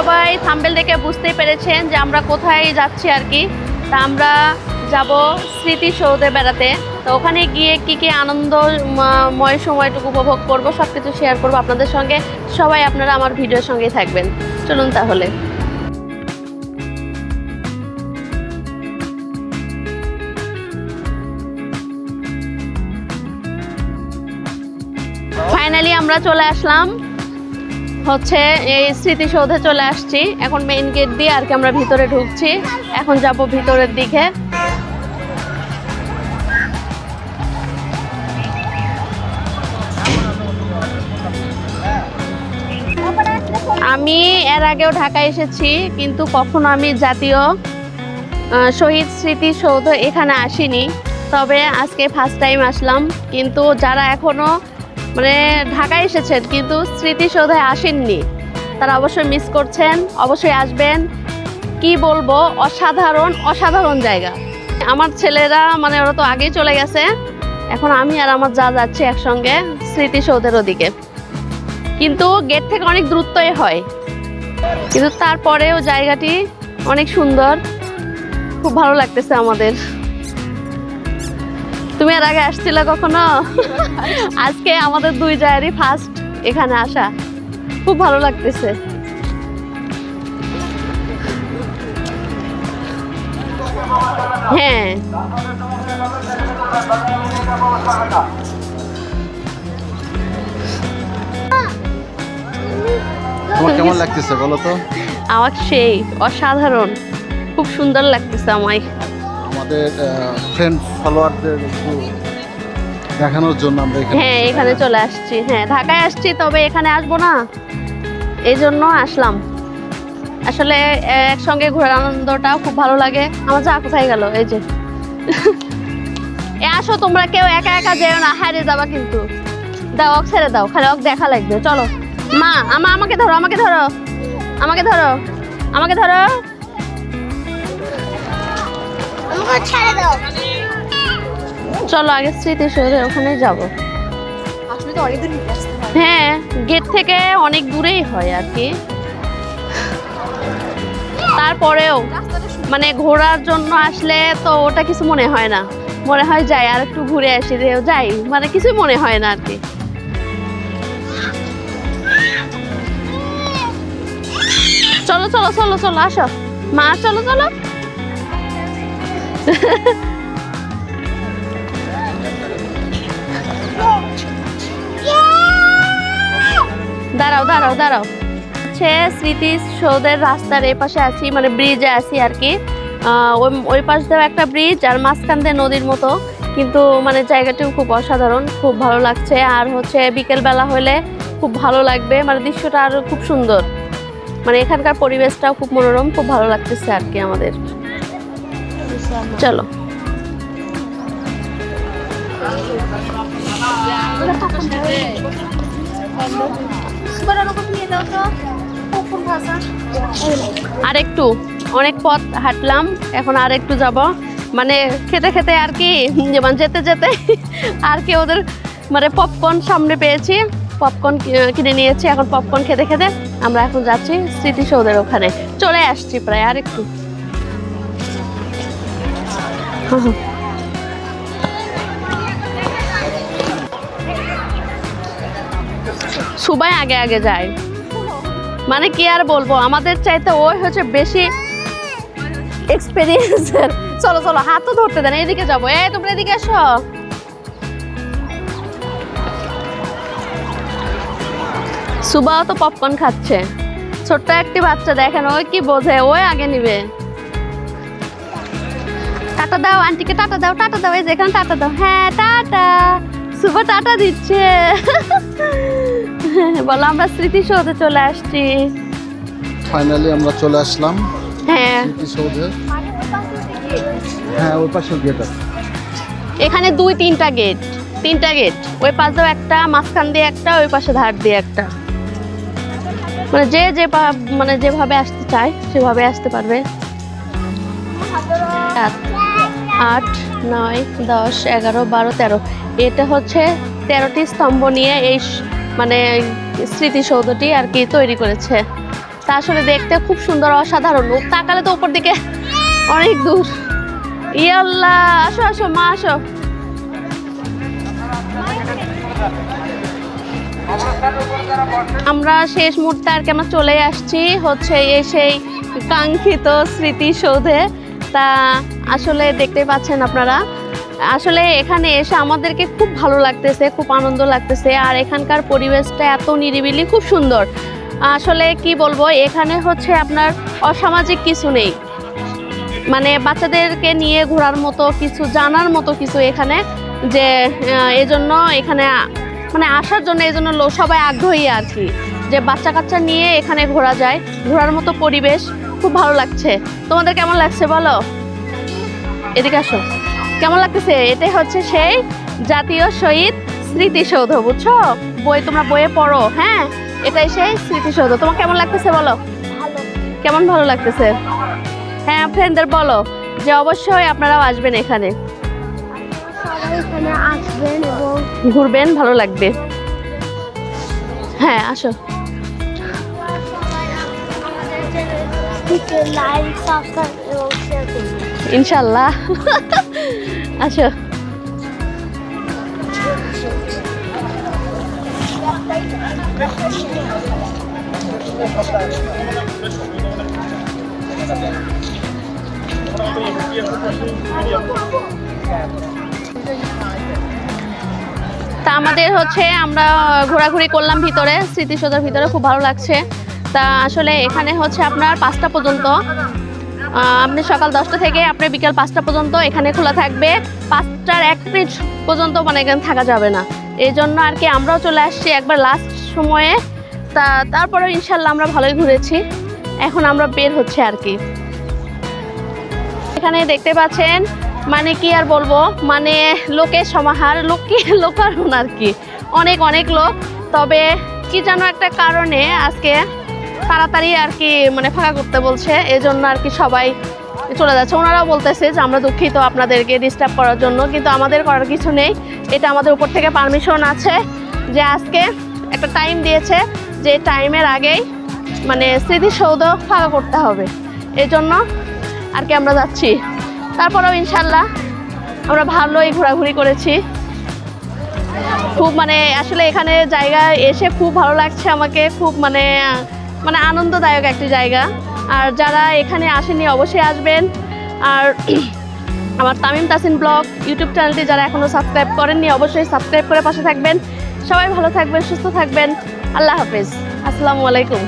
সবাই থাম্বনেল দেখে বুঝতেই পেরেছেন যে আমরা কোথায় যাচ্ছি আর কি। তা আমরা যাব স্মৃতিসৌধে বেড়াতে। তো ওখানে গিয়ে কি কি আনন্দময় সময়টুকু উপভোগ করব সব কিছু শেয়ার করব আপনাদের সঙ্গে। সবাই আপনারা আমার ভিডিওর সঙ্গেই থাকবেন। চলুন তাহলে। ফাইনালি আমরা চলে আসলাম হচ্ছে এই স্মৃতিসৌধে চলে আসছি। এখন মেইন গেট দিয়ে আর কি আমরা ভিতরে ঢুকছি। এখন যাব ভিতরের দিকে। আমি এর আগেও ঢাকায় এসেছি, কিন্তু কখনো আমি জাতীয় শহীদ স্মৃতিসৌধ এখানে আসিনি। তবে আজকে ফার্স্ট টাইম আসলাম। কিন্তু যারা এখনো মানে ঢাকায় এসেছেন কিন্তু স্মৃতিসৌধে আসেননি, তারা অবশ্যই মিস করছেন, অবশ্যই আসবেন। কি বলবো, অসাধারণ অসাধারণ জায়গা। আমার ছেলেরা মানে ওরা তো আগেই চলে গেছে, এখন আমি আর আমার যা যাচ্ছি একসঙ্গে স্মৃতিসৌধের ওদিকে। কিন্তু গেট থেকে অনেক দূরত্বই হয়, কিন্তু তারপরেও জায়গাটি অনেক সুন্দর, খুব ভালো লাগতেছে আমাদের। তুমি এর আগে আসছিলে কখনো? আজকে আমাদের দুই জায়গারই ফার্স্ট এখানে আসা, খুব ভালো লাগতেছে। হ্যাঁ, তোমার কেমন লাগতেছে বলো তো? আমার সেই অসাধারণ, খুব সুন্দর লাগতেছে আমায়। আমাদের ফ্রেন্ড ফলোয়ারদের দেখানোর জন্য আমরা হ্যাঁ এখানে চলে আসছি। হ্যাঁ ঢাকায় আসছি, তবে এখানে আসবো না, এই জন্য আসলাম। আসলে একসঙ্গে ঘোরার আনন্দটাও খুব ভালো লাগে। আমার যা কোথায় গেল, এই যে আসো তোমরা, কেউ একা একা যেও না, হারিয়ে যাবা কিন্তু। দাও অক ছেড়ে দাও, খালি অক দেখা লাগবে। চলো মা, আমাকে ধরো, আমাকে ধরো, আমাকে ধরো, আমাকে ধরো, চলো আগে স্মৃতিসৌধে ওখানেই যাবো। হ্যাঁ গেট থেকে অনেক দূরেই হয় আর কি। তারপরেও মানে ঘোরার জন্য আসলে তো ওটা কিছু মনে হয় না, মনে হয় যাই আর একটু ঘুরে আসি, যাই মানে কিছুই মনে হয় না আর কি। চলো চলো চলো চলো আসো মা, চলো চলো। দাঁড়াও দাঁড়াও দাঁড়াও। হচ্ছে স্মৃতিসৌধের রাস্তার এই পাশে আছি, মানে ব্রিজে আছি আর কি। ওই পাশ দিয়ে একটা ব্রিজ আর মাঝখান দিয়ে নদীর মতো, কিন্তু মানে জায়গাটিও খুব অসাধারণ, খুব ভালো লাগছে। আর হচ্ছে বিকেলবেলা হলে খুব ভালো লাগবে, মানে দৃশ্যটা আরো খুব সুন্দর, মানে এখানকার পরিবেশটাও খুব মনোরম, খুব ভালো লাগতেছে আর কি আমাদের। চলো আর একটু, অনেক পথ হাঁটলাম, এখন আর একটু যাব। মানে খেতে খেতে আর কি, যেমন যেতে যেতে আর কি ওদের মানে পপকর্ন সামনে পেয়েছি, পপকর্ন কিনে নিয়েছি। এখন পপকর্ন খেতে খেতে আমরা এখন যাচ্ছি স্মৃতিসৌধের ওখানে, চলে আসছি প্রায়। আর একটু সবাই আগে আগে যায়, মানে কি আর বলবো, আমাদের চাইতে ওই হচ্ছে বেশি এক্সপেরিয়েন্সের। চলো চলো, হাত তো ধরতে দেন, এদিকে যাবো। এই তোমরা এদিকে এসো। সুবাও তো পপকর্ন খাচ্ছে, ছোট্ট একটি বাচ্চা, দেখেন ওই কি বোঝে, ওই আগে নিবে। টাটা দাও আন্টিকে, টাটা দাও, টাটা দাও, এই যেখানে টাটা দাও। হ্যাঁ টাটা, সুবা টাটা দিচ্ছে। বলো আমরা স্মৃতিসৌধে চলে আসছি। ফাইনালি আমরা চলে আসলাম হ্যাঁ স্মৃতিসৌধে। হ্যাঁ ওই পাশে গেট আছে, এখানে তিনটা গেট, ওই পাশ দিয়ে একটা, মাঝখান দিয়ে একটা, ওই পাশে ধার দিয়ে একটা। মানে মানে যেভাবে আসতে চায় সেভাবে আসতে পারবে। 8, 9, 10, 11, 12, 13, এটা হচ্ছে 13টি স্তম্ভ নিয়ে এই মানে স্মৃতিসৌধটি আর কি তৈরি করেছে। তা আসলে দেখতে খুব সুন্দর, অসাধারণ। তাকালে তো উপর দিকে অনেক দূর। ইয়াল্লাহ, আসো আসো মা, আসো। আমরা শেষ মুহূর্তে আর কি আমরা চলে আসছি হচ্ছে এই সেই কাঙ্ক্ষিত স্মৃতিসৌধে। তা আসলে দেখতে পাচ্ছেন আপনারা, আসলে এখানে এসে আমাদেরকে খুব ভালো লাগতেছে, খুব আনন্দ লাগতেছে। আর এখানকার পরিবেশটা এত নিরিবিলি, খুব সুন্দর। আসলে কি বলবো, এখানে হচ্ছে আপনার অসামাজিক কিছু নেই, মানে বাচ্চাদেরকে নিয়ে ঘোরার মতো কিছু, জানার মতো কিছু এখানে, যে এজন্য এখানে মানে আসার জন্য এজন্য সবাই আগ্রহী আর কি, যে বাচ্চা কাচ্চা নিয়ে এখানে ঘোরা যায়, ঘোরার মতো পরিবেশ, খুব ভালো লাগছে। তোমাদের কেমন লাগছে বলো? এদিকে আসো, কেমন লাগতেছে? এটাই হচ্ছে সেই জাতীয় শহীদ স্মৃতিসৌধ, বুঝছো? তোমরা বইয়ে পড়ো, হ্যাঁ, এটাই সেই স্মৃতিসৌধ। তোমার কেমন লাগতেছে বলো? কেমন ভালো লাগতেছে? হ্যাঁ, ফ্রেন্ডদের বলো যে অবশ্যই আপনারাও আসবেন এখানে, আসবেন এবং ঘুরবেন, ভালো লাগবে। হ্যাঁ, আসো। লাইক, সাবস্ক্রাইব এবং শেয়ার করুন ইনশাল্লাহ। আসো। তা আমাদের হচ্ছে আমরা ঘোরাঘুরি করলাম ভিতরে, স্মৃতিসৌধের ভিতরে, খুব ভালো লাগছে। তা আসলে এখানে হচ্ছে আপনার 5টা পর্যন্ত, আপনি সকাল 10টা থেকে আপনি বিকাল 5টা পর্যন্ত এখানে খোলা থাকবে। 5টার 1 মিনিট পর্যন্ত মানে এখানে থাকা যাবে না। এই জন্য আর কি আমরাও চলে আসছি একবার লাস্ট সময়ে। তারপরে ইনশাল্লাহ আমরা ভালোই ঘুরেছি, এখন আমরা বের হচ্ছে আর কি। এখানে দেখতে পাচ্ছেন, মানে কি আর বলবো, মানে লোকের সমাহার, লোকারণ আর কি, অনেক অনেক লোক। তবে কি যেন একটা কারণে আজকে তাড়াতাড়ি আর কি মানে ফাঁকা করতে বলছে, এজন্য আর কি সবাই চলে যাচ্ছে। ওনারাও বলতেছে যে আমরা দুঃখিত আপনাদেরকে ডিস্টার্ব করার জন্য, কিন্তু আমাদের করার কিছু নেই। এটা আমাদের উপর থেকে পারমিশন আছে যে আজকে একটা টাইম দিয়েছে, যে টাইমের আগেই মানে স্মৃতিসৌধ ফাঁকা করতে হবে, এজন্য আর কি আমরা যাচ্ছি। তারপরেও ইনশাল্লাহ আমরা ভালোই ঘোরাঘুরি করেছি, খুব মানে আসলে এখানে জায়গায় এসে খুব ভালো লাগছে আমাকে, খুব মানে আনন্দদায়ক একটি জায়গা। আর যারা এখানে আসেনি অবশ্যই আসবেন। আর আমার তামিম তাসিন ব্লগ ইউটিউব চ্যানেলটি যারা এখনও সাবস্ক্রাইব করেননি অবশ্যই সাবস্ক্রাইব করে পাশে থাকবেন। সবাই ভালো থাকবেন, সুস্থ থাকবেন। আল্লাহ হাফেজ, আসসালামু আলাইকুম।